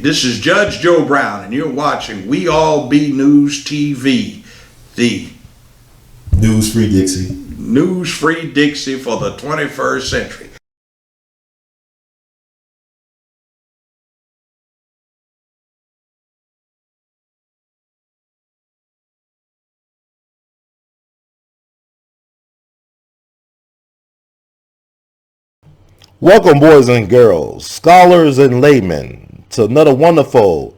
This is Judge Joe Brown, and you're watching We All Be News TV, the News-free Dixie. News-free Dixie for the 21st century. Welcome, boys and girls, scholars and laymen, to another wonderful,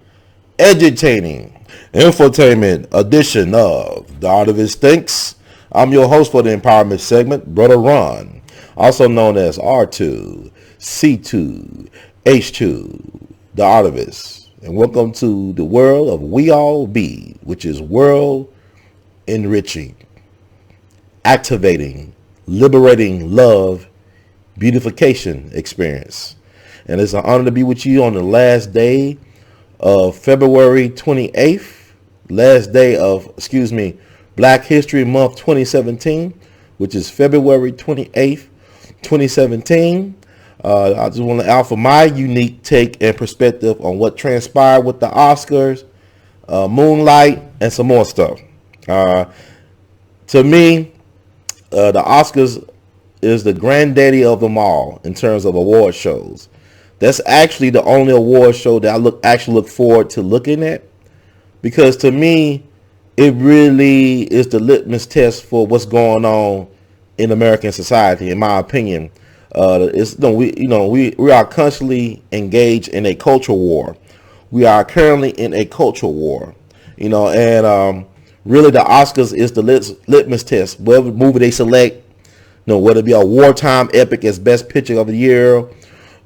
edutaining, infotainment edition of The Art of It Stinks. I'm your host for the empowerment segment, Brother Ron, also known as R2, C2, H2, The Art of It. And welcome to the world of We All Be, which is world enriching, activating, liberating love, beautification experience. And it's an honor to be with you on the last day of February 28th, last day of, Black History Month 2017, which is February 28th, 2017. I just want to offer my unique take and perspective on what transpired with the Oscars, Moonlight, and some more stuff. To me, the Oscars is the granddaddy of them all in terms of award shows. That's actually the only award show that I actually look forward to looking at, because to me, it really is the litmus test for what's going on in American society, in my opinion. We are constantly engaged in a cultural war. We are currently in a cultural war, and really the Oscars is the litmus test. Whatever movie they select, whether it be a wartime epic as best picture of the year,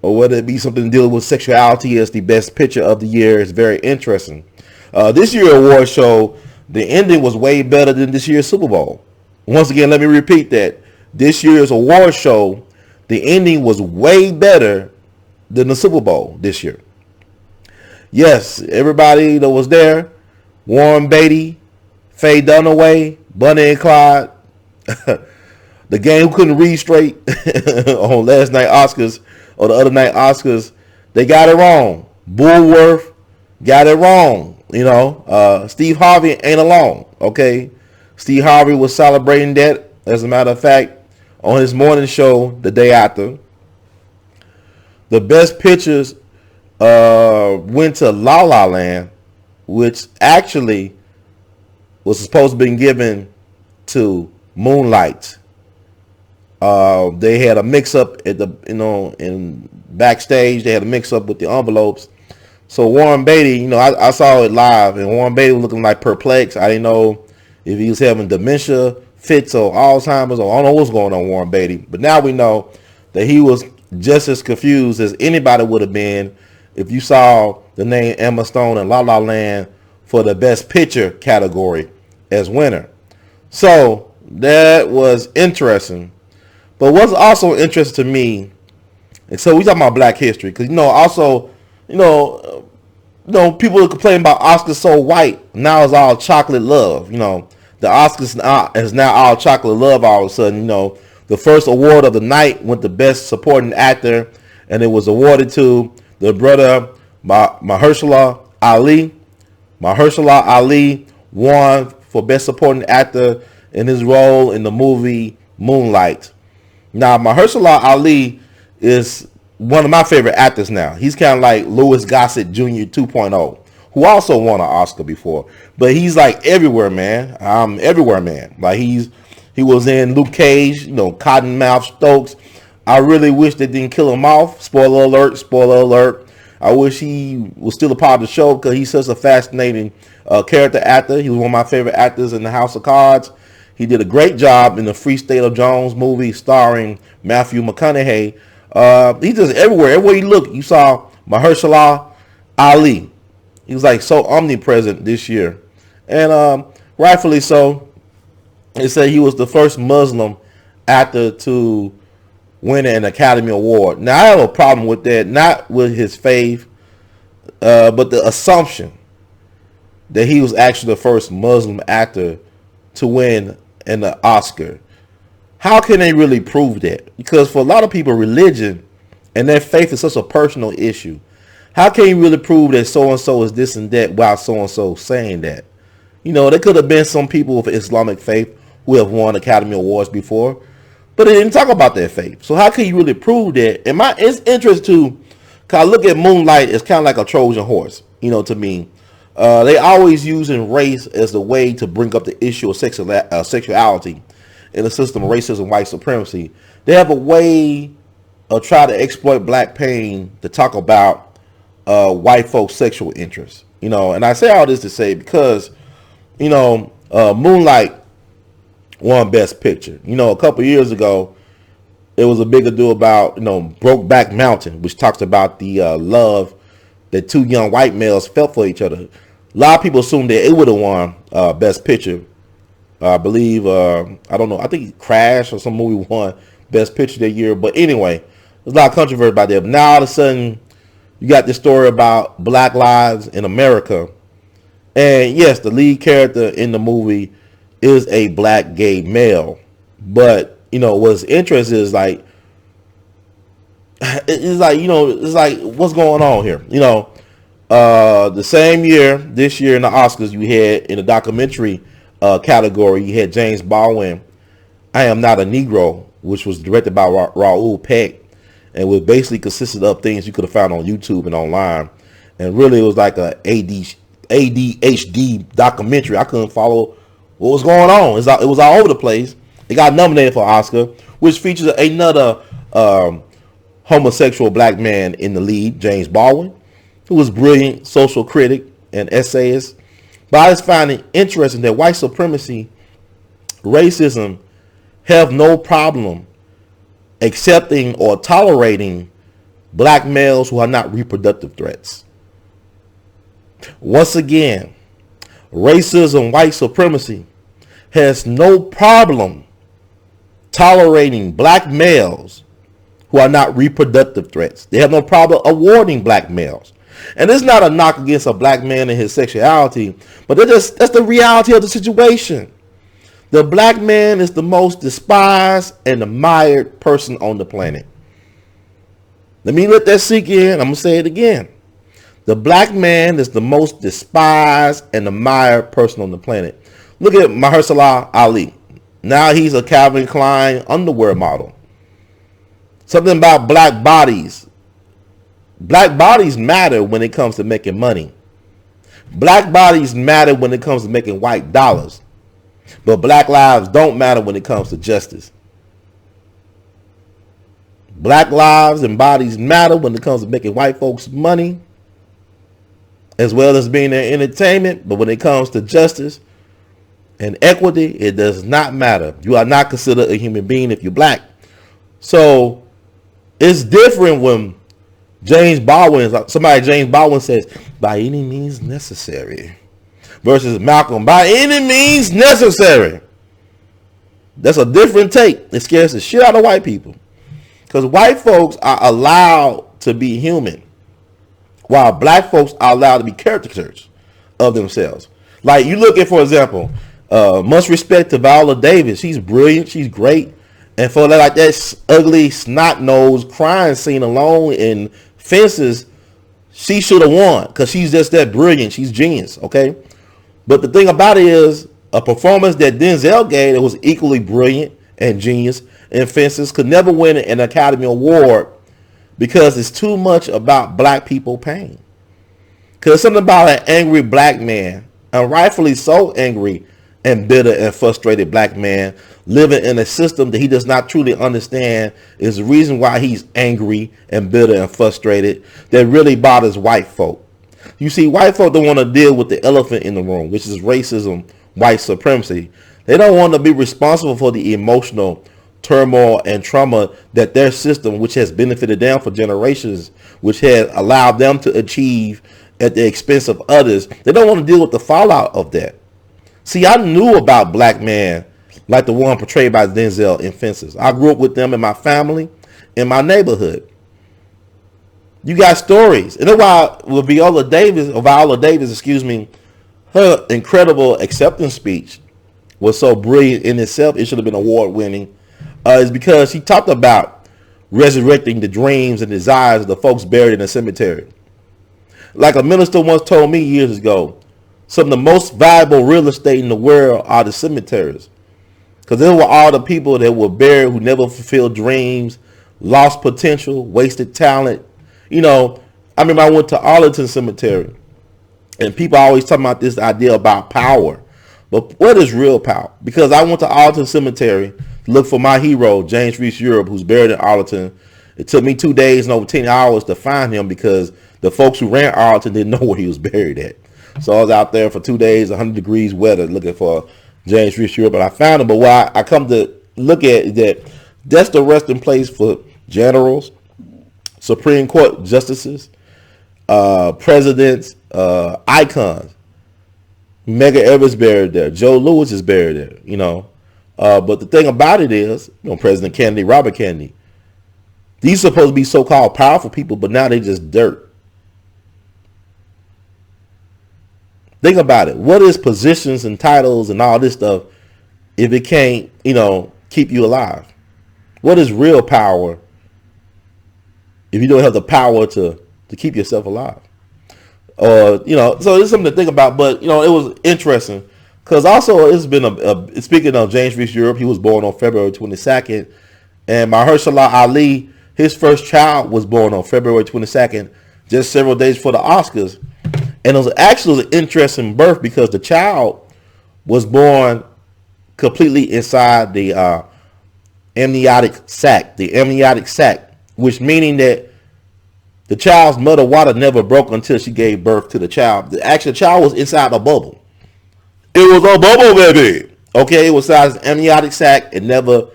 or whether it be something dealing with sexuality as the best picture of the year, is very interesting. This year's award show, the ending was way better than this year's Super Bowl. Once again, let me repeat that. This year's award show, the ending was way better than the Super Bowl this year. Yes, everybody that was there, Warren Beatty, Faye Dunaway, Bonnie and Clyde, the game who couldn't read straight on last night Oscars or the other night Oscars, they got it wrong. Bullworth got it wrong. Steve Harvey ain't alone. Okay, Steve Harvey was celebrating that, as a matter of fact, on his morning show the day after. The best pictures went to La La Land, which actually was supposed to be given to Moonlight. They had a mix-up at in backstage. They had a mix-up with the envelopes. So Warren Beatty, I saw it live, and Warren Beatty was looking like perplexed. I didn't know if he was having dementia, fits, or Alzheimer's, or I don't know what's going on, Warren Beatty. But now we know that he was just as confused as anybody would have been if you saw the name Emma Stone and La La Land for the Best Picture category as winner. So that was interesting. But what's also interesting to me, and so we talking about Black history, because people complain about Oscars so white. Now it's all chocolate love. The Oscars is now all chocolate love all of a sudden. The first award of the night went to Best Supporting Actor, and it was awarded to the brother MaHErsala Ali. MaHErsala Ali won for Best Supporting Actor in his role in the movie Moonlight. Now, MaHErsala Ali is one of my favorite actors now. He's kind of like Louis Gossett Jr. 2.0, who also won an Oscar before. But he's like everywhere, man. Everywhere, man. Like he was in Luke Cage, Cottonmouth Stokes. I really wish they didn't kill him off. Spoiler alert, spoiler alert. I wish he was still a part of the show, because he's such a fascinating character actor. He was one of my favorite actors in the House of Cards. He did a great job in the Free State of Jones movie starring Matthew McConaughey. He's just everywhere. Everywhere you look, you saw MaHErsala Ali. He was like so omnipresent this year. And rightfully so. They say he was the first Muslim actor to win an Academy Award. Now, I have a problem with that, not with his faith, but the assumption that he was actually the first Muslim actor to win an Oscar. How can they really prove that? Because for a lot of people, religion and their faith is such a personal issue. How can you really prove that so and so is this and that while so and so saying that? You know, there could have been some people with Islamic faith who have won Academy Awards before, but they didn't talk about their faith. So how can you really prove that? And my interest too, cause I look at Moonlight as kind of like a Trojan horse. You know, to me, they always using race as the way to bring up the issue of sexuality in the system of racism, white supremacy. They have a way of trying to exploit black pain to talk about white folks' sexual interests. You know, and I say all this to say because, you know, Moonlight won Best Picture. You know, a couple years ago, there was a big ado about, you know, Brokeback Mountain, which talks about the love that two young white males felt for each other. A lot of people assumed that it would have won Best Picture. I believe, I don't know, I think Crash or some movie won Best Picture that year. But anyway, there's a lot of controversy about that. But now all of a sudden, you got this story about Black lives in America. And yes, the lead character in the movie is a black gay male. But, you know, what's interesting is like, it's like, you know, it's like, what's going on here? You know, the same year, this year in the Oscars, you had in the documentary category, you had James Baldwin, I Am Not a Negro, which was directed by Raoul Peck, and was basically consisted of things you could have found on YouTube and online. And really, it was like a ADHD documentary. I couldn't follow what was going on. It was all over the place. It got nominated for Oscar, which features another homosexual black man in the lead, James Baldwin, who was brilliant social critic and essayist. But I just find it interesting that white supremacy, racism, have no problem accepting or tolerating black males who are not reproductive threats. Once again, racism, white supremacy has no problem tolerating black males who are not reproductive threats. They have no problem awarding black males. And it's not a knock against a black man and his sexuality, but that's the reality of the situation. The black man is the most despised and admired person on the planet. Let me let that sink in. I'm going to say it again. The black man is the most despised and admired person on the planet. Look at MaHErsala Ali. Now he's a Calvin Klein underwear model. Something about black bodies. Black bodies matter when it comes to making money. Black bodies matter when it comes to making white dollars. But black lives don't matter when it comes to justice. Black lives and bodies matter when it comes to making white folks money, as well as being their entertainment. But when it comes to justice and equity, it does not matter. You are not considered a human being if you're black. So it's different when James Baldwin says, by any means necessary, versus Malcolm, by any means necessary. That's a different take. It scares the shit out of white people. Because white folks are allowed to be human, while black folks are allowed to be caricatures of themselves. Like you look at, for example, much respect to Viola Davis. She's brilliant. She's great. And for like that ugly snot-nosed crime scene alone in Fences, she should have won because she's just that brilliant. She's genius, okay? But the thing about it is a performance that Denzel gave that was equally brilliant and genius in Fences could never win an Academy Award because it's too much about black people pain. Because it's something about an angry black man, and rightfully so angry and bitter and frustrated black man living in a system that he does not truly understand is the reason why he's angry and bitter and frustrated that really bothers white folk. You see, white folk don't want to deal with the elephant in the room, which is racism, white supremacy. They don't want to be responsible for the emotional turmoil and trauma that their system, which has benefited them for generations, which has allowed them to achieve at the expense of others. They don't want to deal with the fallout of that. See, I knew about black men like the one portrayed by Denzel in Fences. I grew up with them in my family, in my neighborhood. You got stories. And that's why with Viola Davis, her incredible acceptance speech was so brilliant in itself. It should have been award winning. Is because she talked about resurrecting the dreams and desires of the folks buried in the cemetery. Like a minister once told me years ago, some of the most valuable real estate in the world are the cemeteries. Because there were all the people that were buried who never fulfilled dreams, lost potential, wasted talent. You know, I remember I went to Arlington Cemetery, and people always talking about this idea about power. But what is real power? Because I went to Arlington Cemetery to look for my hero, James Reese Europe, who's buried in Arlington. It took me 2 days and over 10 hours to find him because the folks who ran Arlington didn't know where he was buried at. So I was out there for 2 days, 100 degrees weather, looking for James Reese Europe, but I found him. But what I come to look at is that's the resting place for generals, Supreme Court justices, presidents, icons. Medgar Evers buried there. Joe Louis is buried there. You know, but the thing about it is, you know, President Kennedy, Robert Kennedy, these are supposed to be so-called powerful people, but now they just dirt. Think about it. What is positions and titles and all this stuff if it can't, you know, keep you alive? What is real power if you don't have the power to keep yourself alive? You know, so it's something to think about. But, you know, it was interesting because also it's been speaking of James Reese Europe, he was born on February 22nd. And MaHErsala Ali, his first child was born on February 22nd, just several days before the Oscars. And it was actually an interesting birth because the child was born completely inside the amniotic sac, which meaning that the child's mother water never broke until she gave birth to the child. The actual child was inside a bubble. It was a bubble, baby. Okay, it was inside the amniotic sac. It never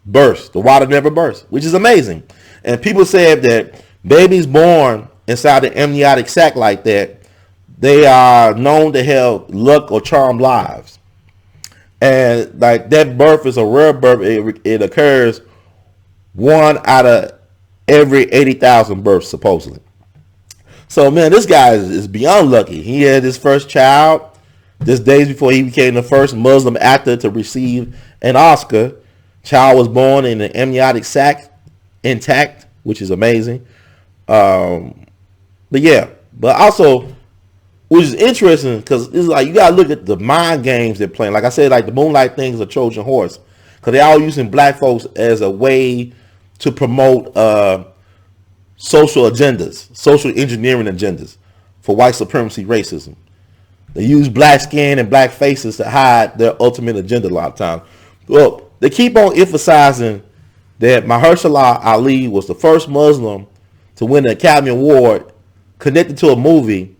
burst. The water never burst, which is amazing. And people said that babies born inside the amniotic sac like that, they are known to have luck or charmed lives. And like that birth is a rare birth. It occurs 1 out of every 80,000 births, supposedly. So, man, this guy is beyond lucky. He had his first child just days before he became the first Muslim actor to receive an Oscar. Child was born in an amniotic sac intact, which is amazing. But yeah, but also, which is interesting because it's like you gotta look at the mind games they're playing. Like I said, like the Moonlight thing is a Trojan horse because they're all using black folks as a way to promote social agendas, social engineering agendas for white supremacy racism. They use black skin and black faces to hide their ultimate agenda a lot of times. Well, they keep on emphasizing that MaHErsala Ali was the first Muslim to win the Academy Award connected to a movie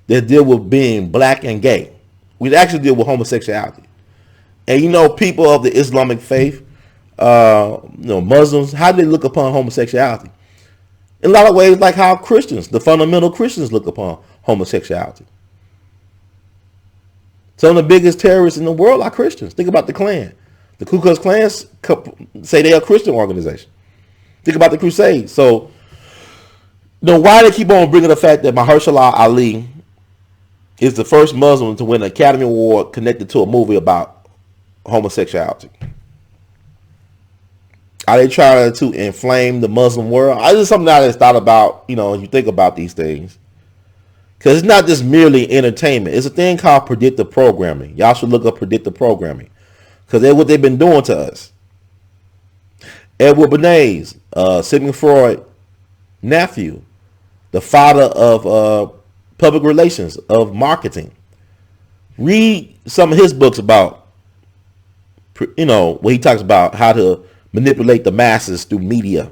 that deal with being black and gay. We actually deal with homosexuality. And you know, people of the Islamic faith, you know, Muslims, how do they look upon homosexuality? In a lot of ways, like how Christians, the fundamental Christians, look upon homosexuality. Some of the biggest terrorists in the world are Christians. Think about the Klan. The Ku Klux Klan say they're a Christian organization. Think about the Crusades. So, you know, why they keep on bringing the fact that MaHErsala Ali is the first Muslim to win an Academy Award connected to a movie about homosexuality? Are they trying to inflame the Muslim world? I just something I just thought about, you know, you think about these things. Because it's not just merely entertainment. It's a thing called predictive programming. Y'all should look up predictive programming. Because that's what they've been doing to us. Edward Bernays, Sigmund Freud, nephew, the father of public relations, of marketing. Read some of his books about, you know, where he talks about how to manipulate the masses through media.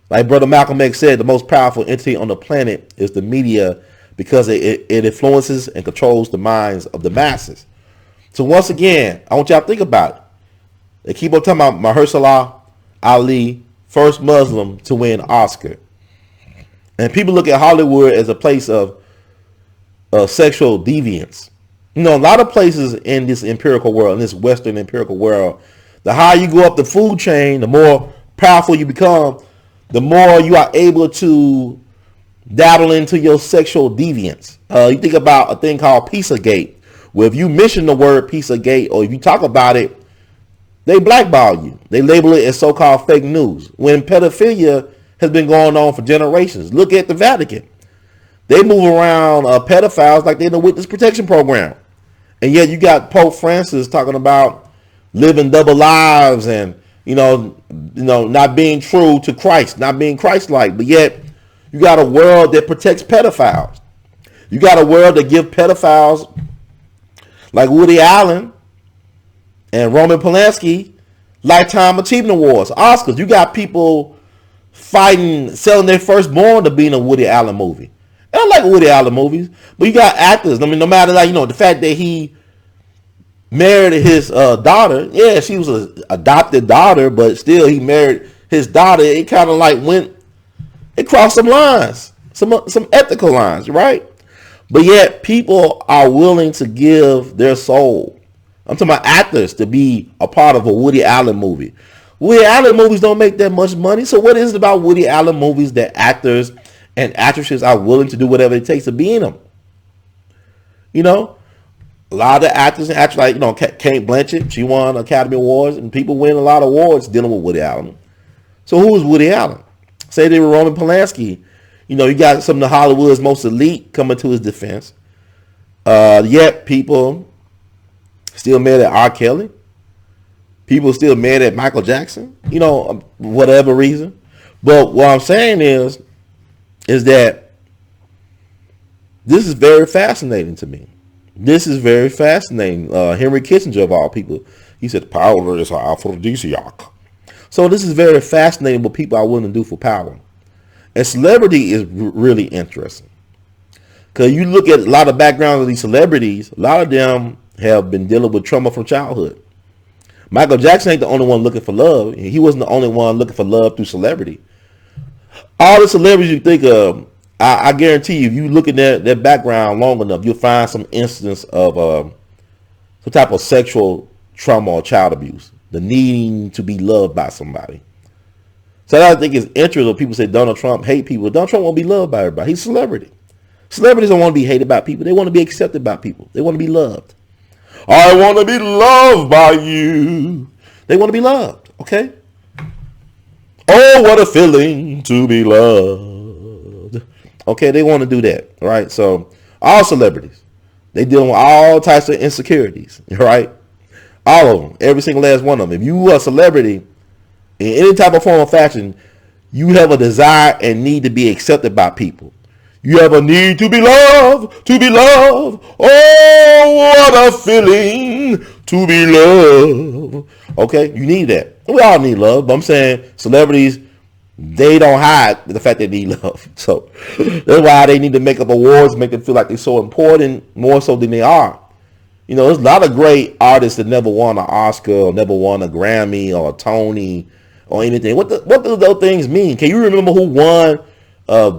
Like Brother Malcolm X said, the most powerful entity on the planet is the media because it influences and controls the minds of the masses. So once again, I want y'all to think about it. They keep on talking about MaHErsala Ali, first Muslim to win Oscar. And people look at Hollywood as a place of sexual deviance. You know, a lot of places in this empirical world, in this Western empirical world, the higher you go up the food chain, the more powerful you become, the more you are able to dabble into your sexual deviance. You think about a thing called Pizzagate, where if you mention the word Pizzagate or if you talk about it, they blackball you. They label it as so-called fake news. When pedophilia has been going on for generations. Look at the Vatican. They move around pedophiles like they're in the witness protection program. And yet you got Pope Francis talking about living double lives and, not being true to Christ, not being Christ-like. But yet you got a world that protects pedophiles. You got a world that gives pedophiles like Woody Allen and Roman Polanski Lifetime Achievement Awards, Oscars. You got people fighting, selling their firstborn to be in a Woody Allen movie. And I like Woody Allen movies, but you got actors. I mean, no matter the fact that he married his daughter. Yeah, she was an adopted daughter, but still he married his daughter. It kind of like it crossed some lines, some ethical lines, right? But yet people are willing to give their soul. I'm talking about actors to be a part of a Woody Allen movie. Woody Allen movies don't make that much money. So what is it about Woody Allen movies that actors and actresses are willing to do whatever it takes to be in them? A lot of the actors and actresses, like, Kate Blanchett, she won Academy Awards, and people win a lot of awards dealing with Woody Allen. So who is Woody Allen? Say they were Roman Polanski. You got some of the Hollywood's most elite coming to his defense. Yet people still mad at R. Kelly. People still mad at Michael Jackson. Whatever reason. But what I'm saying is that this is very fascinating to me. This is very fascinating. Henry Kissinger, of all people, he said, power is an aphrodisiac. So this is very fascinating what people are willing to do for power. And celebrity is really interesting. Because you look at a lot of backgrounds of these celebrities, a lot of them have been dealing with trauma from childhood. Michael Jackson ain't the only one looking for love. He wasn't the only one looking for love through celebrity. All the celebrities you think of, I guarantee you, if you look at their background long enough, you'll find some instance of some type of sexual trauma or child abuse. The needing to be loved by somebody. So I think it's interesting when people say Donald Trump hate people. Donald Trump won't be loved by everybody. He's a celebrity. Celebrities don't want to be hated by people. They want to be accepted by people. They want to be loved. I want to be loved by you. They want to be loved. Okay? Oh, what a feeling to be loved. Okay, they want to do that. Right? So all celebrities, they deal with all types of insecurities. Right? All of them. Every single last one of them. If you are a celebrity in any type of form or fashion, you have a desire and need to be accepted by people. You have a need to be loved, to be loved. Oh, what a feeling to be loved. Okay, you need that. We all need love, but I'm saying celebrities, they don't hide the fact that they need love. So that's why they need to make up awards, make them feel like they're so important, more so than they are. There's a lot of great artists that never won an Oscar or never won a Grammy or a Tony or anything. What do those things mean? Can you remember who won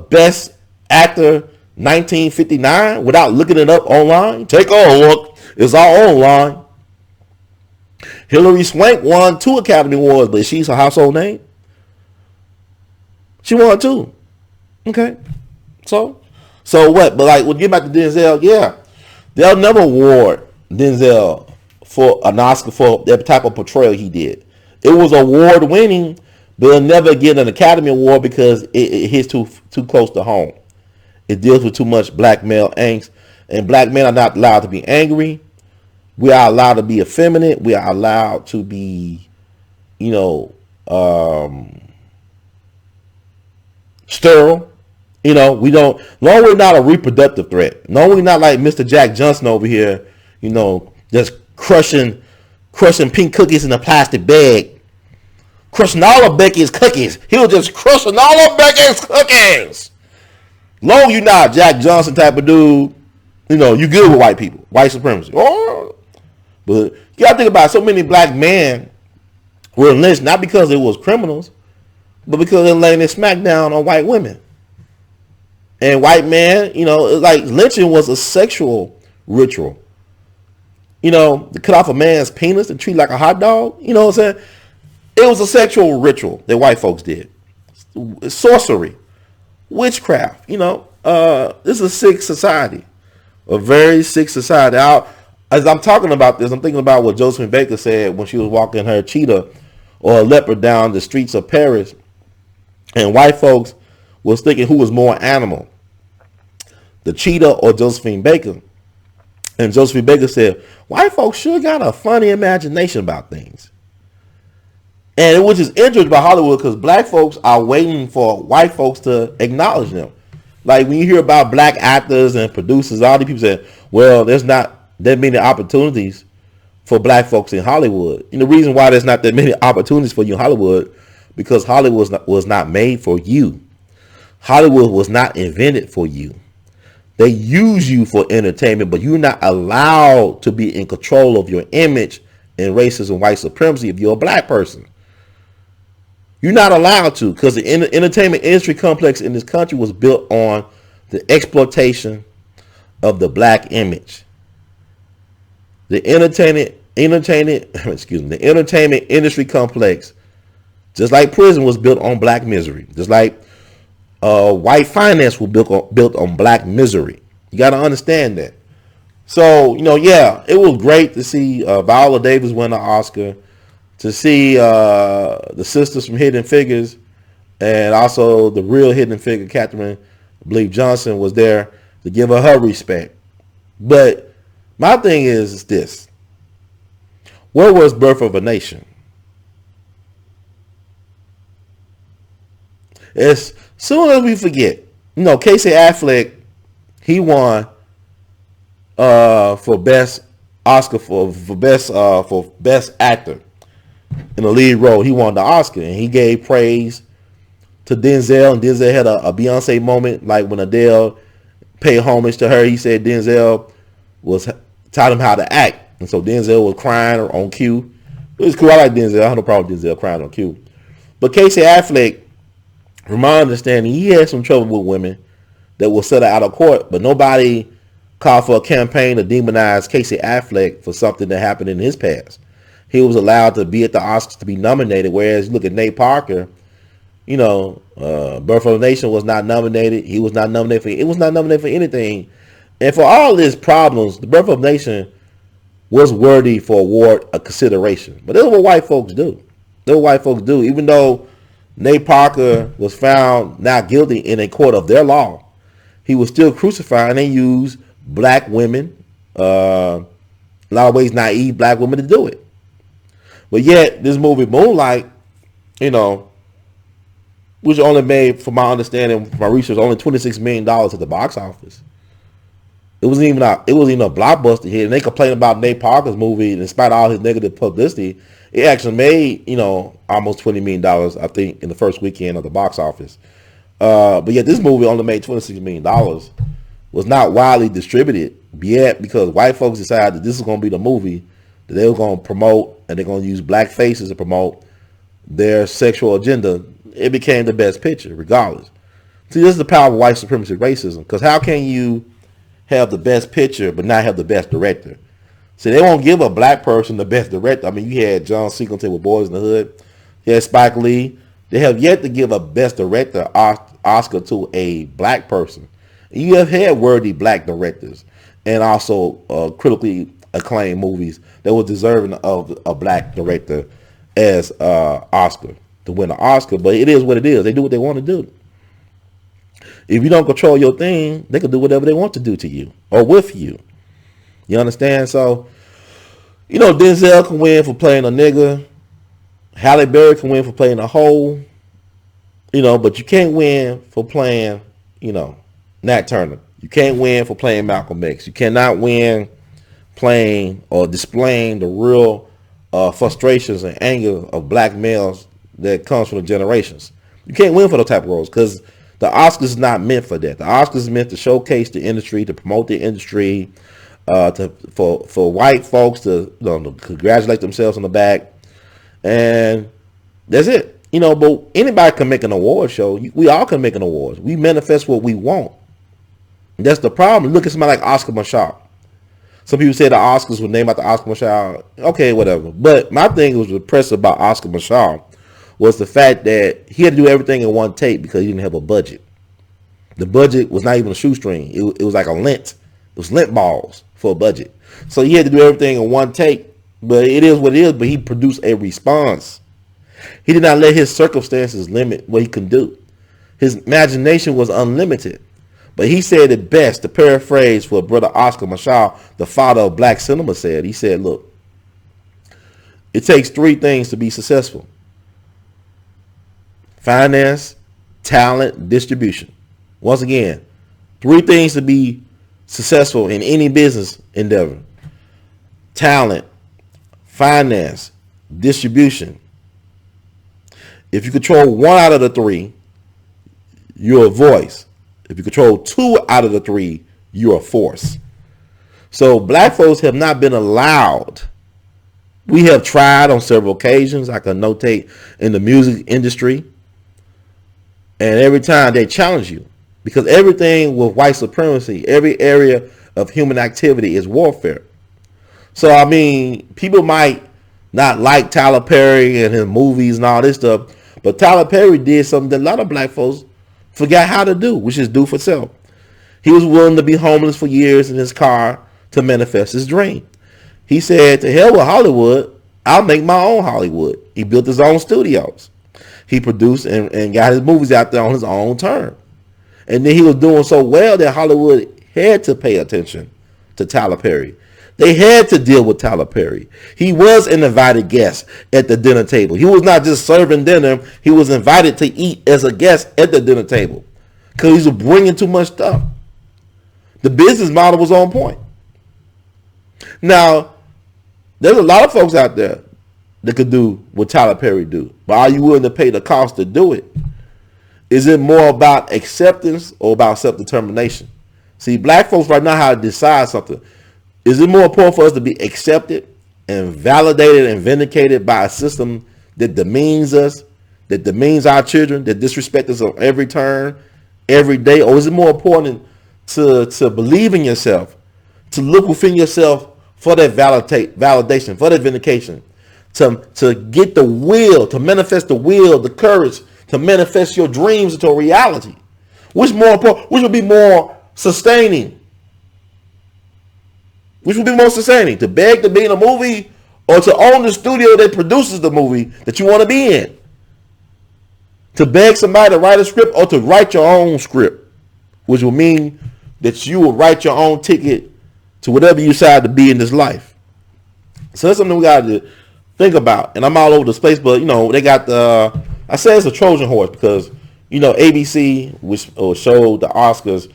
Best Actor 1959 without looking it up online? Take a look. It's all online. Hilary Swank won 2 Academy Awards, but she's a household name. She won 2. Okay. So what? But like, we'll get back to Denzel. Yeah. They'll never award Denzel for an Oscar for that type of portrayal he did. It was award winning, but they'll never get an Academy Award because it hits too close to home. It deals with too much black male angst, and black men are not allowed to be angry. We are allowed to be effeminate. We are allowed to be, sterile. We don't. No, we're not a reproductive threat. No, we're not like Mr. Jack Johnson over here. Just crushing pink cookies in a plastic bag, crushing all of Becky's cookies. He'll just crushing all of Becky's cookies. Long you're not Jack Johnson type of dude, you good with white people, white supremacy. Oh, but you gotta think about it. So many black men were lynched not because they was criminals, but because they're laying their smack down on white women. And white men, like lynching was a sexual ritual. To cut off a man's penis and treat like a hot dog. You know what I'm saying? It was a sexual ritual that white folks did. Sorcery. Witchcraft. This is a sick society. A very sick society. As I'm talking about this, I'm thinking about what Josephine Baker said when she was walking her cheetah or a leopard down the streets of Paris. And white folks was thinking who was more animal. the cheetah or Josephine Baker. And Josephine Baker said, white folks sure got a funny imagination about things. And which is interesting about Hollywood because black folks are waiting for white folks to acknowledge them. Like when you hear about black actors and producers, all these people say, well, there's not that many opportunities for black folks in Hollywood. And the reason why there's not that many opportunities for you in Hollywood, because Hollywood was not made for you. Hollywood was not invented for you. They use you for entertainment, but you're not allowed to be in control of your image and racism, white supremacy if you're a black person. You're not allowed to, because the entertainment industry complex in this country was built on the exploitation of the black image. The entertainment industry complex, just like prison, was built on black misery. Just like white finance was built on black misery. You got to understand that. So, yeah, it was great to see Viola Davis win an Oscar, to see the sisters from Hidden Figures, and also the real Hidden Figure, Catherine, I believe Johnson, was there to give her respect. But my thing is this. Where was Birth of a Nation? As soon as we forget, Casey Affleck, he won for best Oscar for best actor in the lead role. He won the Oscar, and he gave praise to Denzel, and Denzel had a Beyonce moment, like when Adele paid homage to her. He said Denzel taught him how to act, and so Denzel was crying on cue. It was cool. I like Denzel. I have no problem with Denzel crying on cue. But Casey Affleck, from my understanding, he had some trouble with women that will settle out of court, but nobody called for a campaign to demonize Casey Affleck for something that happened in his past. He was allowed to be at the Oscars to be nominated, whereas you look at Nate Parker, Birth of a Nation was not nominated. He was not nominated for anything. And for all his problems, the Birth of a Nation was worthy for award a consideration. But that's what white folks do. Even though Nate Parker was found not guilty in a court of their law, he was still crucified, and they used black women, a lot of ways naive black women, to do it. But yet, this movie Moonlight, which only made, from my understanding, from my research, only $26 million at the box office. It wasn't even a blockbuster hit. And they complain about Nate Parker's movie, and in spite of all his negative publicity, it actually made, almost $20 million, I think, in the first weekend of the box office. But yet this movie only made $26 million, was not widely distributed yet, because white folks decided that this is going to be the movie that they were going to promote, and they're going to use black faces to promote their sexual agenda. It became the best picture, regardless. See, this is the power of white supremacy racism, because how can you have the best picture but not have the best director? See, they won't give a black person the best director. I mean, you had John Singleton with Boys in the Hood. You had Spike Lee. They have yet to give a best director Oscar to a black person. You have had worthy black directors and also critically acclaimed movies that were deserving of a black director as Oscar, to win an Oscar. But it is what it is. They do what they want to do. If you don't control your thing, they can do whatever they want to do to you or with you. You understand? So, Denzel can win for playing a nigga. Halle Berry can win for playing a hoe. But you can't win for playing, Nat Turner. You can't win for playing Malcolm X. You cannot win playing or displaying the real frustrations and anger of black males that comes from the generations. You can't win for those type of roles, because the Oscars is not meant for that. The Oscars is meant to showcase the industry, to promote the industry, for white folks to, congratulate themselves on the back, and that's it. But anybody can make an award show. We all can make an award. We manifest what we want. That's the problem. Look at somebody like Oscar Machar. Some people say the Oscars were named after Oscar Machar. Okay, whatever. But my thing was impressive about Oscar Machar was the fact that he had to do everything in one take because he didn't have a budget. The budget was not even a shoestring. It was like a lint. It was lint balls for a budget. So he had to do everything in one take. But it is what it is. But he produced a response. He did not let his circumstances limit what he can do. His imagination was unlimited. But he said it best, to paraphrase what Brother Oscar Machal, the father of black cinema, said. He said, look, it takes three things to be successful: finance, talent, distribution. Once again, three things to be successful in any business endeavor: talent, finance, distribution. If you control one out of the three, you're a voice. If you control two out of the three, you're a force. So black folks have not been allowed. We have tried on several occasions. I can notate in the music industry. And every time they challenge you, because everything with white supremacy, every area of human activity is warfare. So, I mean, people might not like Tyler Perry and his movies and all this stuff, but Tyler Perry did something that a lot of black folks forgot how to do, which is do for self. He was willing to be homeless for years in his car to manifest his dream. He said, to hell with Hollywood, I'll make my own Hollywood. He built his own studios. He produced and got his movies out there on his own term. And then he was doing so well that Hollywood had to pay attention to Tyler Perry. They had to deal with Tyler Perry. He was an invited guest at the dinner table. He was not just serving dinner. He was invited to eat as a guest at the dinner table because he was bringing too much stuff. The business model was on point. Now, there's a lot of folks out there that could do what Tyler Perry do, but are you willing to pay the cost to do it? Is it more about acceptance or about self-determination? See, black folks right now how to decide something. Is it more important for us to be accepted and validated and vindicated by a system that demeans us, that demeans our children, that disrespects us on every turn, every day? Or is it more important to believe in yourself, to look within yourself for that validation, for that vindication, to get the will, to manifest the will, the courage, to manifest your dreams into a reality? Which more important? Which would be more sustaining? Which would be more sustaining? To beg to be in a movie or to own the studio that produces the movie that you want to be in? To beg somebody to write a script or to write your own script, which will mean that you will write your own ticket to whatever you decide to be in this life. So that's something we got to think about. And I'm all over the space, but you know, they got I say it's a Trojan horse because, you know, ABC, which showed the Oscars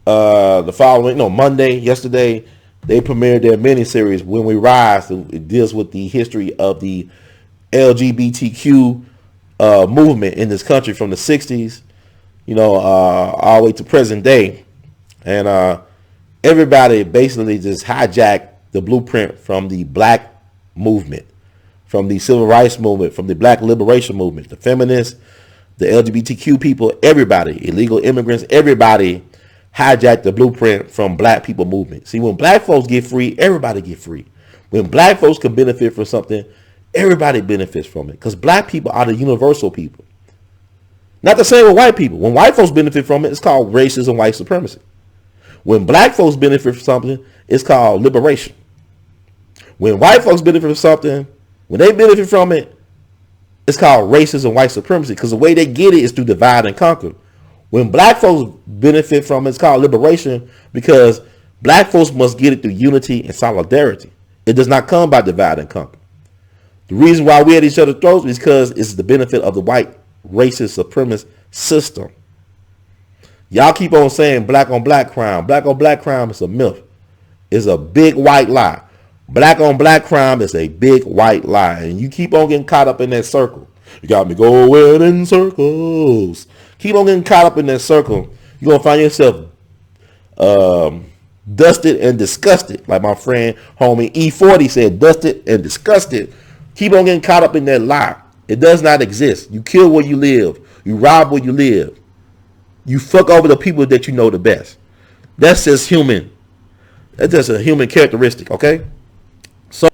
the following, yesterday, they premiered their miniseries, When We Rise. It deals with the history of the LGBTQ movement in this country from the 60s, all the way to present day. And everybody basically just hijacked the blueprint from the black movement, from the civil rights movement, from the black liberation movement, the feminists, the LGBTQ people, everybody, illegal immigrants, everybody hijacked the blueprint from black people movement. See, when black folks get free, everybody get free. When black folks can benefit from something, everybody benefits from it, because black people are the universal people. Not the same with white people. When white folks benefit from it, it's called racism, white supremacy. When black folks benefit from something, it's called liberation. When white folks benefit from something, when they benefit from it, it's called racism, white supremacy, because the way they get it is through divide and conquer. When black folks benefit from it, it's called liberation, because black folks must get it through unity and solidarity. It does not come by divide and conquer. The reason why we're at each other's throats is because it's the benefit of the white racist supremacist system. Y'all keep on saying black on black crime. Black on black crime is a myth. It's a big white lie. Black on black crime is a big white lie. And you keep on getting caught up in that circle. You got me going in circles. Keep on getting caught up in that circle. You're going to find yourself dusted and disgusted. Like my friend, homie E40 said, dusted and disgusted. Keep on getting caught up in that lie. It does not exist. You kill where you live. You rob where you live. You fuck over the people that you know the best. That's just human. That's just a human characteristic, okay? So,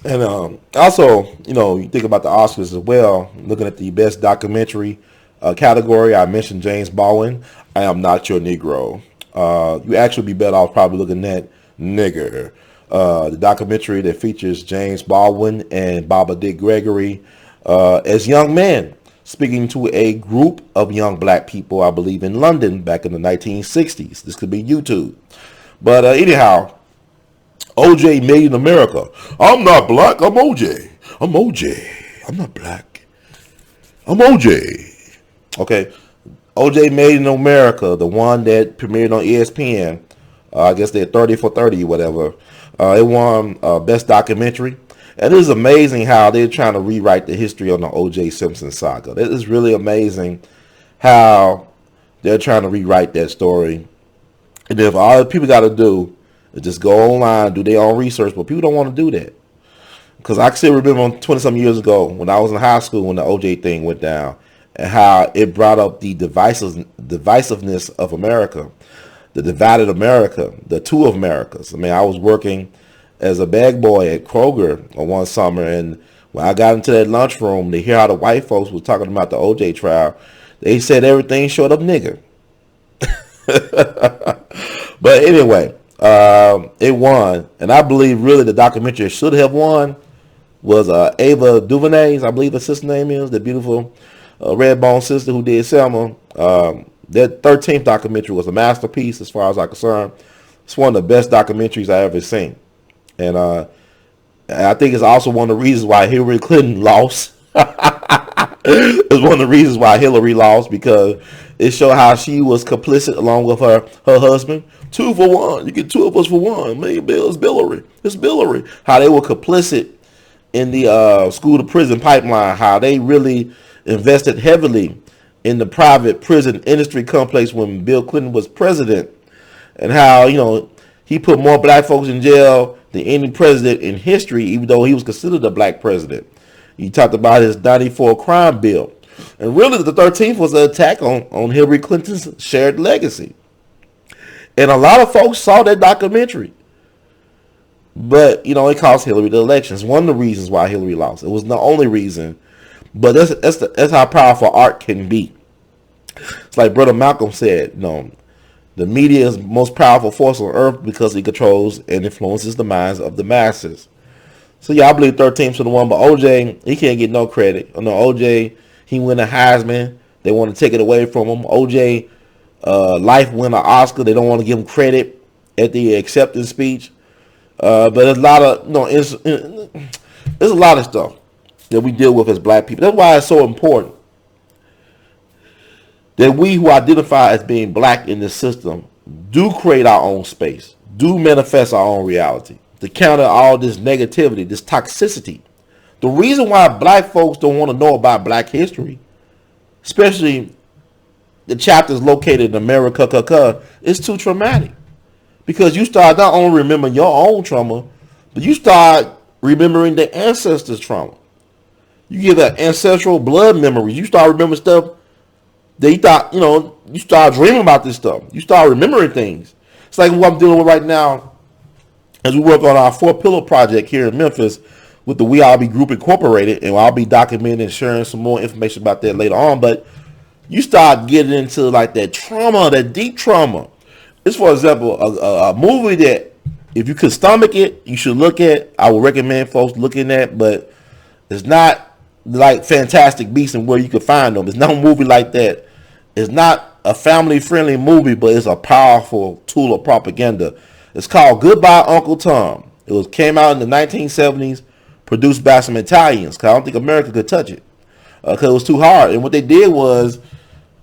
and also, you think about the Oscars as well. Looking at the best documentary category, I mentioned James Baldwin. I Am Not Your Negro. You actually be better off probably looking at Nigger. The documentary that features James Baldwin and Baba Dick Gregory as young men. speaking to a group of young black people, I believe in London back in the 1960s. This could be YouTube. But anyhow, OJ made in America. I'm not black, I'm OJ. I'm OJ. I'm not black. I'm OJ. Okay. OJ Made in America, the one that premiered on ESPN. I guess they're 30 for 30, whatever. It won Best Documentary. And it is amazing how they're trying to rewrite the history on the O.J. Simpson saga. It is really amazing how they're trying to rewrite that story. And if all people got to do is just go online, do their own research, but people don't want to do that. Because I can still remember 20-some years ago when I was in high school when the O.J. thing went down and how it brought up the divisiveness of America, the divided America, the two of Americas. I mean, I was working as a bag boy at Kroger one summer, and when I got into that lunchroom to hear how the white folks were talking about the OJ trial, they said everything short of nigger. But anyway, it won, and I believe really the documentary should have won was Ava DuVernay's, I believe her sister name is, the beautiful red-bone sister who did Selma. That 13th documentary was a masterpiece as far as I'm concerned. It's one of the best documentaries I ever seen. And I think it's also one of the reasons why Hillary Clinton lost. It's one of the reasons why Hillary lost, because it showed how she was complicit along with her husband. 2 for 1. You get 2 of us for 1. Maybe it's Billary. It's Billary. How they were complicit in the school to prison pipeline. How they really invested heavily in the private prison industry complex when Bill Clinton was president. And how, he put more black folks in jail than any president in history, even though he was considered a black president. He talked about his 94 crime bill. And really, the 13th was an attack on Hillary Clinton's shared legacy. And a lot of folks saw that documentary. But, it cost Hillary the election. It's one of the reasons why Hillary lost. It wasn't the only reason. But that's how powerful art can be. It's like Brother Malcolm said, the media is the most powerful force on earth because it controls and influences the minds of the masses. So yeah, I believe 13 to the 1, but OJ, he can't get no credit. OJ, he won a Heisman. They want to take it away from him. OJ, life win an Oscar. They don't want to give him credit at the acceptance speech. But there's a lot of, there's a lot of stuff that we deal with as black people. That's why it's so important that we who identify as being black in this system do create our own space, do manifest our own reality, to counter all this negativity, this toxicity. The reason why black folks don't want to know about black history, especially the chapters located in America, is too traumatic. Because you start not only remembering your own trauma, but you start remembering the ancestors' trauma. You get that ancestral blood memories. You start remembering stuff that you thought, you start dreaming about this stuff. You start remembering things. It's like what I'm dealing with right now as we work on our 4-pillar project here in Memphis with the We All Be Group Incorporated, and I'll be documenting and sharing some more information about that later on. But you start getting into like that trauma, that deep trauma. It's, for example, a movie that if you could stomach it, you should look at. I would recommend folks looking at, but it's not like Fantastic Beasts and where you can find them. It's no movie like that. It's not a family-friendly movie, but it's a powerful tool of propaganda. It's called Goodbye Uncle Tom. It came out in the 1970s, produced by some Italians, because I don't think America could touch it, because it was too hard. And what they did was, it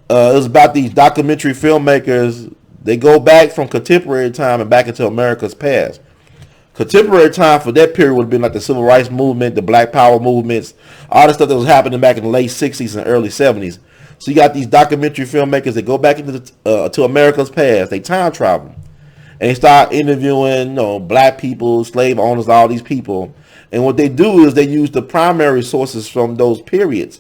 was about these documentary filmmakers. They go back from contemporary time and back into America's past. Contemporary time for that period would have been like the Civil Rights Movement, the Black Power movements, all the stuff that was happening back in the late 60s and early 70s. So you got these documentary filmmakers that go back into to America's past. They time travel. And they start interviewing black people, slave owners, all these people. And what they do is they use the primary sources from those periods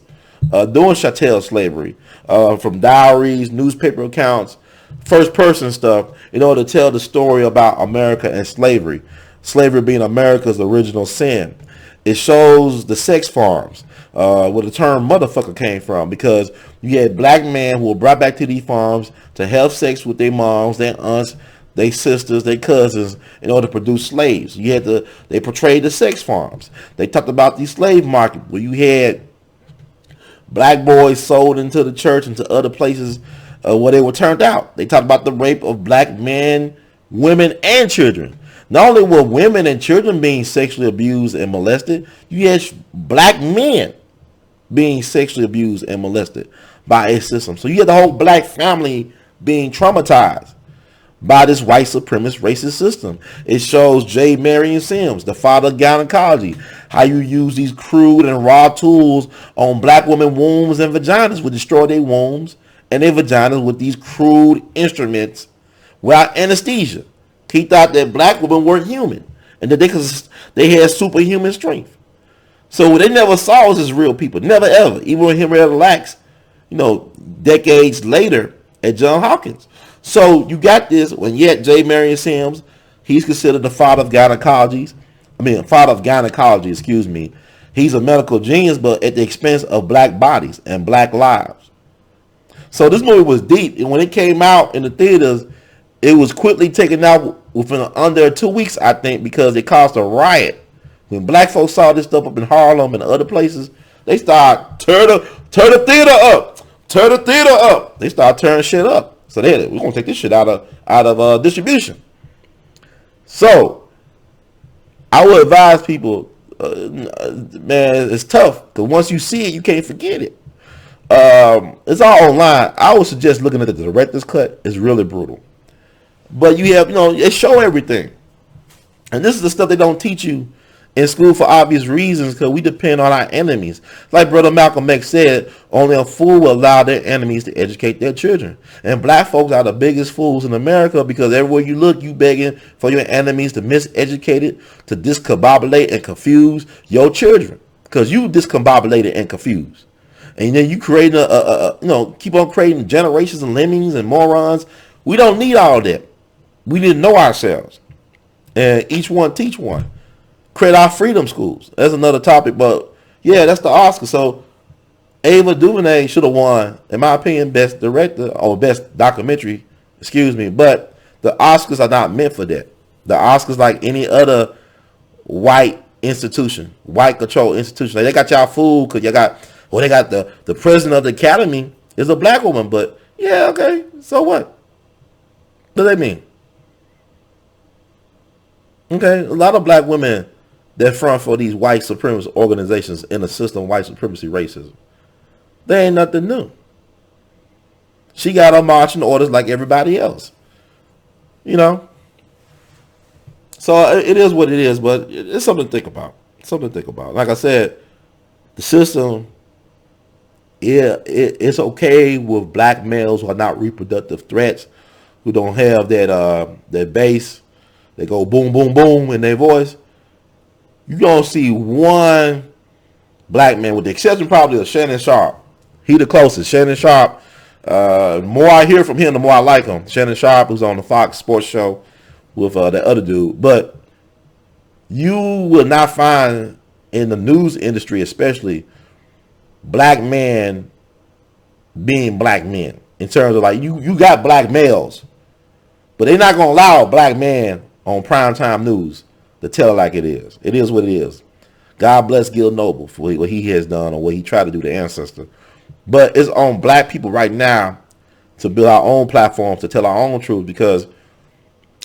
during chattel slavery, from diaries, newspaper accounts, first-person stuff, in order to tell the story about America and slavery. Slavery being America's original sin. It shows the sex farms, where the term motherfucker came from, because you had black men who were brought back to these farms to have sex with their moms, their aunts, their sisters, their cousins, in order to produce slaves. They portrayed the sex farms. They talked about the slave market, where you had black boys sold into the church and to other places where they were turned out. They talked about the rape of black men, women, and children. Not only were women and children being sexually abused and molested, you had black men being sexually abused and molested by a system. So you had the whole black family being traumatized by this white supremacist racist system. It shows J. Marion Sims, the father of gynecology, how you use these crude and raw tools on black women wombs and vaginas would destroy their wombs and their vaginas with these crude instruments without anesthesia. He thought that black women weren't human and that they had superhuman strength. So what they never saw was as real people. Never ever. Even when Henrietta Lacks, decades later at Johns Hopkins. So you got this when yet J. Marion Sims, he's considered the father of gynecology. He's a medical genius, but at the expense of black bodies and black lives. So this movie was deep. And when it came out in the theaters, it was quickly taken out within under 2 weeks, I think, because it caused a riot. When black folks saw this stuff up in Harlem and other places, they started tear the theater up. Tear the theater up. They started tearing shit up. So we're gonna take this shit out of distribution. So I would advise people, man, it's tough because once you see it, you can't forget it. It's all online. I would suggest looking at the director's cut. It's really brutal. But you have, it show everything. And this is the stuff they don't teach you in school for obvious reasons because we depend on our enemies. Like Brother Malcolm X said, only a fool will allow their enemies to educate their children. And black folks are the biggest fools in America because everywhere you look, you begging for your enemies to miseducate it, to discombobulate and confuse your children. Because you discombobulated and confused. And then you creating keep on creating generations of lemmings and morons. We don't need all that. We didn't know ourselves. And each one teach one. Create our freedom schools. That's another topic, but yeah, that's the Oscar. So Ava DuVernay should have won, in my opinion, best director or best documentary, but the Oscars are not meant for that. The Oscars, like any other white institution, white controlled institution, like they got y'all fooled because they got the president of the Academy is a black woman, but yeah, okay, so what? What does that mean? Okay, a lot of black women that front for these white supremacist organizations in the system of white supremacy racism. They ain't nothing new. She got her marching orders like everybody else. So it is what it is, but it's something to think about. Like I said, the system, it's okay with black males who are not reproductive threats, who don't have that bass. They go boom, boom, boom in their voice. You don't see one black man, with the exception probably of Shannon Sharp. He the closest. Shannon Sharp. The more I hear from him, the more I like him. Shannon Sharp, who's on the Fox Sports Show with that other dude. But you will not find in the news industry, especially, black men being black men. In terms of like, you got black males, but they're not going to allow a black man on primetime news to tell it like it is. It is what it is. God bless Gil Noble for what he has done or what he tried to do to ancestor. But it's on black people right now to build our own platforms, to tell our own truth, because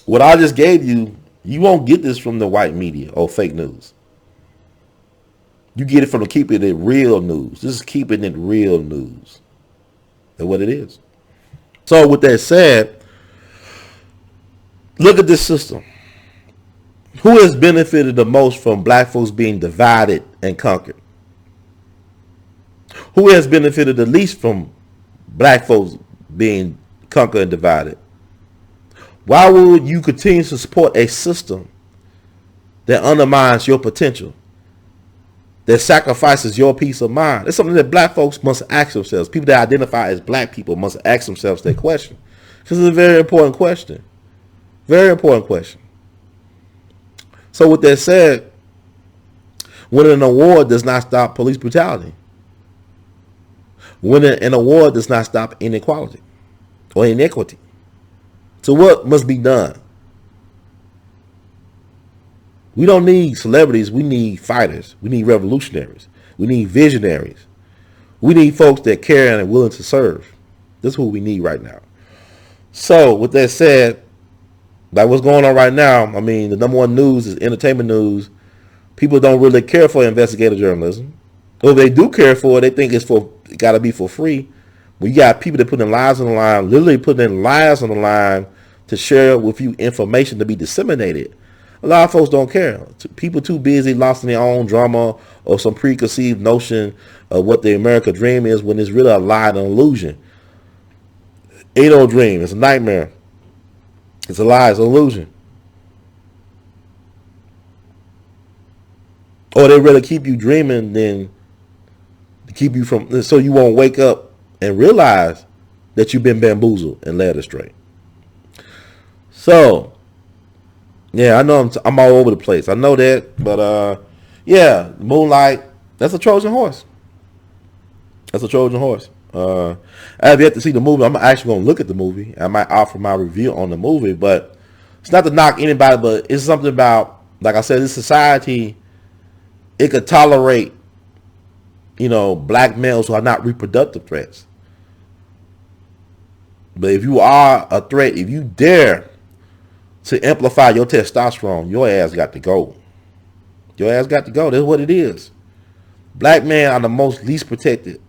what I just gave you, you won't get this from the white media or fake news. You get it from the keeping it real news. This is keeping it real news. That's what it is. So with that said, look at this system. Who has benefited the most from black folks being divided and conquered? Who has benefited the least from black folks being conquered and divided? Why would you continue to support a system that undermines your potential, that sacrifices your peace of mind? It's something that black folks must ask themselves. People that identify as black people must ask themselves that question. This is a very important question. Very important question. So with that said, winning an award does not stop police brutality. Winning an award does not stop inequality or inequity. So what must be done? We don't need celebrities. We need fighters. We need revolutionaries. We need visionaries. We need folks that care and are willing to serve. That's who we need right now. So with that said, like what's going on right now, I mean, the number one news is entertainment news. People don't really care for investigative journalism. Or if they do care for it, they think it got to be for free. Well, you got people that put in lives on the line, literally putting in lives on the line to share with you information to be disseminated. A lot of folks don't care. People too busy lost in their own drama or some preconceived notion of what the American dream is when it's really a lie and an illusion. Ain't no dream. It's a nightmare. It's a lie. It's an illusion. Or they rather keep you dreaming than keep you from, so you won't wake up and realize that you've been bamboozled and led astray. So, yeah, I know I'm all over the place. I know that, but yeah, Moonlight, that's a Trojan horse. That's a Trojan horse. I have yet to see the movie. I'm actually going to look at the movie. I might offer my review on the movie, but it's not to knock anybody, but it's something about, like I said, this society, it could tolerate, black males who are not reproductive threats. But if you are a threat, if you dare to amplify your testosterone, your ass got to go. Your ass got to go. That's what it is. Black men are the most least protected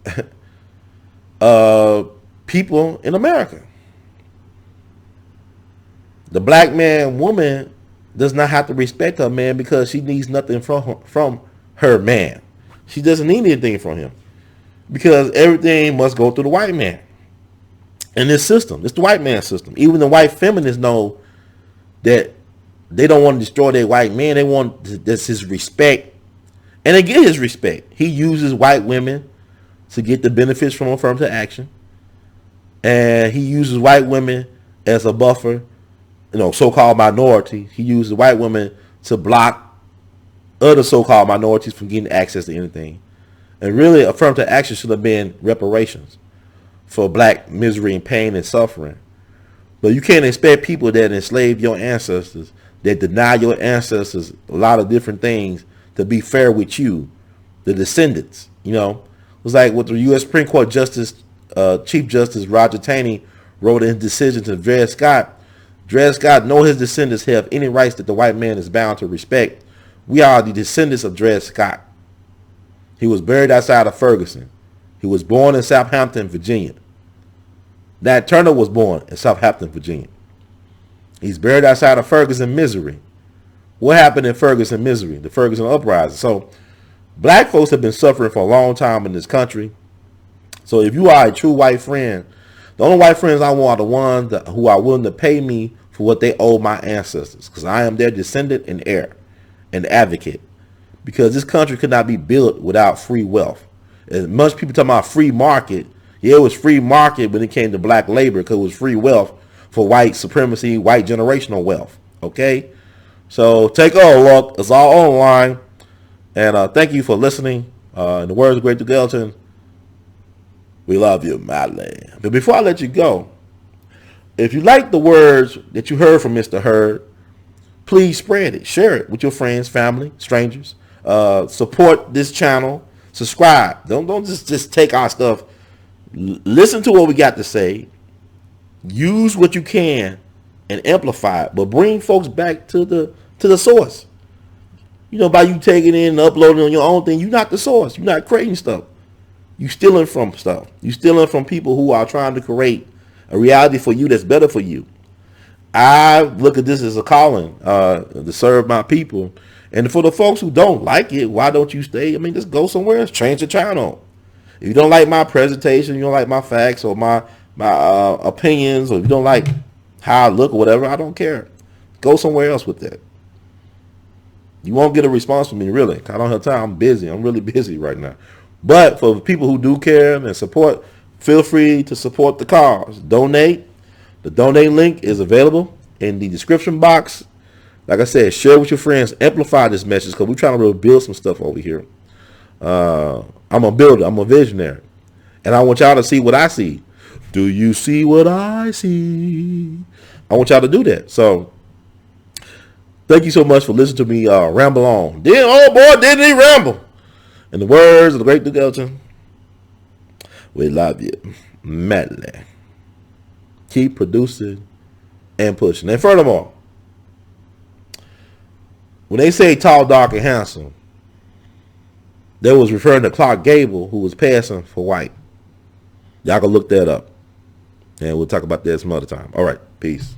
people in America. The black woman does not have to respect her man because she needs nothing from her man. She doesn't need anything from him because everything must go through the white man. And this system, it's the white man system. Even the white feminists know that they don't want to destroy their white man. They want this his respect. And they get his respect. He uses white women to get the benefits from affirmative action. And he uses white women as a buffer, so-called minority. He uses white women to block other so-called minorities from getting access to anything. And really, affirmative action should have been reparations for black misery and pain and suffering. But you can't expect people that enslaved your ancestors, that deny your ancestors a lot of different things, to be fair with you, the descendants. It was like what the U.S. Supreme Court Chief Justice Roger Taney wrote in his decision to Dred Scott. Dred Scott, nor his descendants have any rights that the white man is bound to respect. We are the descendants of Dred Scott. He was buried outside of Ferguson. He was born in Southampton, Virginia. Nat Turner was born in Southampton, Virginia. He's buried outside of Ferguson, Missouri. What happened in Ferguson, Missouri? The Ferguson uprising. So black folks have been suffering for a long time in this country. So if you are a true white friend, the only white friends I want are the ones who are willing to pay me for what they owe my ancestors, because I am their descendant and heir and advocate. Because this country could not be built without free wealth. As much people talking about free market, yeah, it was free market when it came to black labor because it was free wealth for white supremacy, white generational wealth. Okay? So take a look. It's all online. And thank you for listening. In the words of Great Duke Ellington, we love you, madly. But before I let you go, if you like the words that you heard from Mr. Hurd, please spread it. Share it with your friends, family, strangers. Support this channel. Subscribe. Don't just take our stuff. Listen to what we got to say. Use what you can and amplify it, but bring folks back to the source. By you taking in and uploading on your own thing, you're not the source. You're not creating stuff. You're stealing from stuff. You're stealing from people who are trying to create a reality for you that's better for you. I look at this as a calling to serve my people. And for the folks who don't like it, why don't you stay? Just go somewhere else. Change the channel. If you don't like my presentation, you don't like my facts or my opinions, or if you don't like how I look or whatever, I don't care. Go somewhere else with that. You won't get a response from me, really. I don't have time. I'm busy. I'm really busy right now. But for people who do care and support, feel free to support the cause. Donate. The donate link is available in the description box. Like I said, share with your friends. Amplify this message because we're trying to really build some stuff over here. I'm a builder. I'm a visionary. And I want y'all to see what I see. Do you see what I see? I want y'all to do that. So thank you so much for listening to me ramble on. Oh boy, didn't he ramble? In the words of the great Duke Ellington, We love you madly. Keep producing and pushing. And furthermore, when they say tall, dark, and handsome, they was referring to Clark Gable, who was passing for white. Y'all can look that up. And we'll talk about that some other time. All right. Peace.